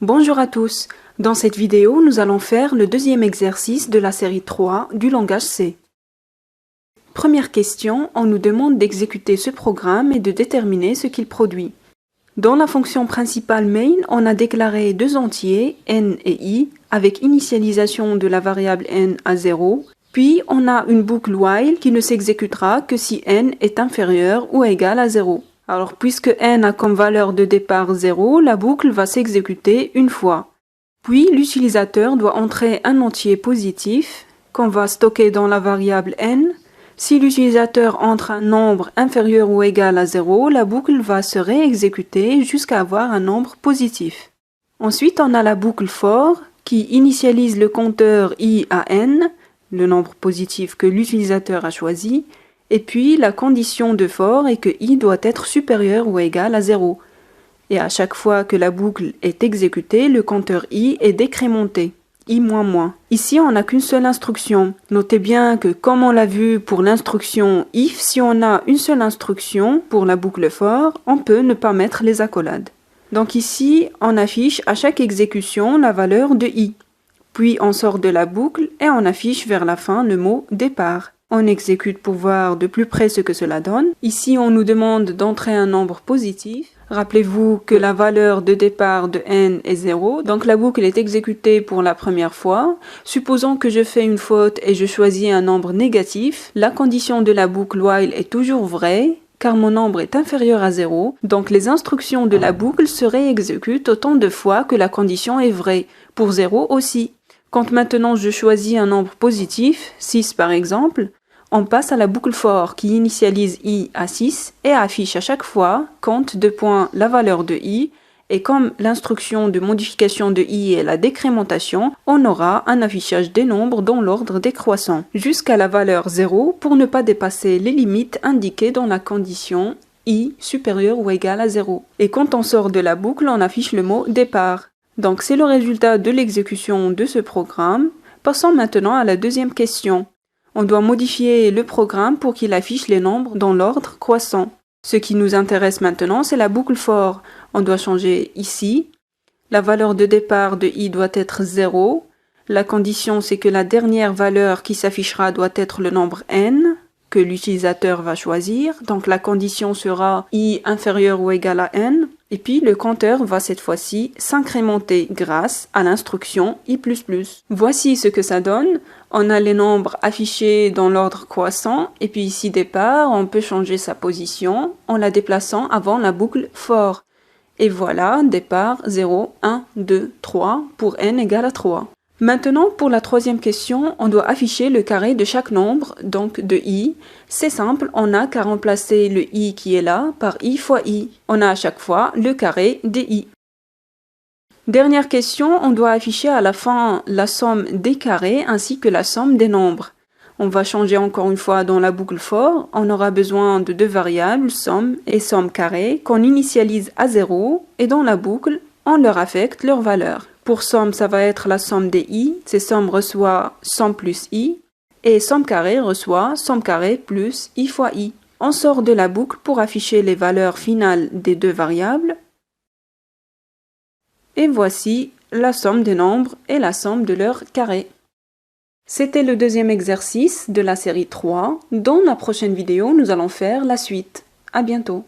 Bonjour à tous. Dans cette vidéo, nous allons faire le deuxième exercice de la série 3 du langage C. Première question, on nous demande d'exécuter ce programme et de déterminer ce qu'il produit. Dans la fonction principale main, on a déclaré deux entiers, n et i, avec initialisation de la variable n à 0, puis on a une boucle while qui ne s'exécutera que si n est inférieur ou égal à 0. Alors, puisque n a comme valeur de départ 0, la boucle va s'exécuter une fois. Puis, l'utilisateur doit entrer un entier positif qu'on va stocker dans la variable n. Si l'utilisateur entre un nombre inférieur ou égal à 0, la boucle va se réexécuter jusqu'à avoir un nombre positif. Ensuite, on a la boucle for qui initialise le compteur i à n, le nombre positif que l'utilisateur a choisi, et puis la condition de for est que i doit être supérieur ou égal à 0. Et à chaque fois que la boucle est exécutée, le compteur i est décrémenté, i-. Ici, on n'a qu'une seule instruction. Notez bien que comme on l'a vu pour l'instruction if, si on a une seule instruction pour la boucle for, on peut ne pas mettre les accolades. Donc ici, on affiche à chaque exécution la valeur de i. Puis on sort de la boucle et on affiche vers la fin le mot départ. On exécute pour voir de plus près ce que cela donne. Ici, on nous demande d'entrer un nombre positif. Rappelez-vous que la valeur de départ de n est 0, donc la boucle est exécutée pour la première fois. Supposons que je fais une faute et je choisis un nombre négatif. La condition de la boucle while est toujours vraie, car mon nombre est inférieur à 0, donc les instructions de la boucle se réexécutent autant de fois que la condition est vraie, pour 0 aussi. Quand maintenant je choisis un nombre positif, 6 par exemple, on passe à la boucle for qui initialise i à 6 et affiche à chaque fois, compte de points la valeur de i, et comme l'instruction de modification de i est la décrémentation, on aura un affichage des nombres dans l'ordre décroissant, jusqu'à la valeur 0 pour ne pas dépasser les limites indiquées dans la condition i supérieur ou égal à 0. Et quand on sort de la boucle, on affiche le mot départ. Donc c'est le résultat de l'exécution de ce programme. Passons maintenant à la deuxième question. On doit modifier le programme pour qu'il affiche les nombres dans l'ordre croissant. Ce qui nous intéresse maintenant, c'est la boucle for. On doit changer ici. La valeur de départ de i doit être 0. La condition, c'est que la dernière valeur qui s'affichera doit être le nombre n que l'utilisateur va choisir. Donc la condition sera i inférieur ou égal à n. Et puis le compteur va cette fois-ci s'incrémenter grâce à l'instruction i++. Voici ce que ça donne. On a les nombres affichés dans l'ordre croissant. Et puis ici départ, on peut changer sa position en la déplaçant avant la boucle for. Et voilà, départ 0, 1, 2, 3 pour n égale à 3. Maintenant, pour la troisième question, on doit afficher le carré de chaque nombre, donc de i. C'est simple, on n'a qu'à remplacer le i qui est là par i fois i. On a à chaque fois le carré des i. Dernière question, on doit afficher à la fin la somme des carrés ainsi que la somme des nombres. On va changer encore une fois dans la boucle for. On aura besoin de deux variables, somme et somme carré, qu'on initialise à 0 et dans la boucle, on leur affecte leur valeur. Pour somme, ça va être la somme des i. C'est somme reçoit somme plus i. Et somme carré reçoit somme carré plus i fois i. On sort de la boucle pour afficher les valeurs finales des deux variables. Et voici la somme des nombres et la somme de leurs carrés. C'était le deuxième exercice de la série 3. Dans la prochaine vidéo, nous allons faire la suite. À bientôt.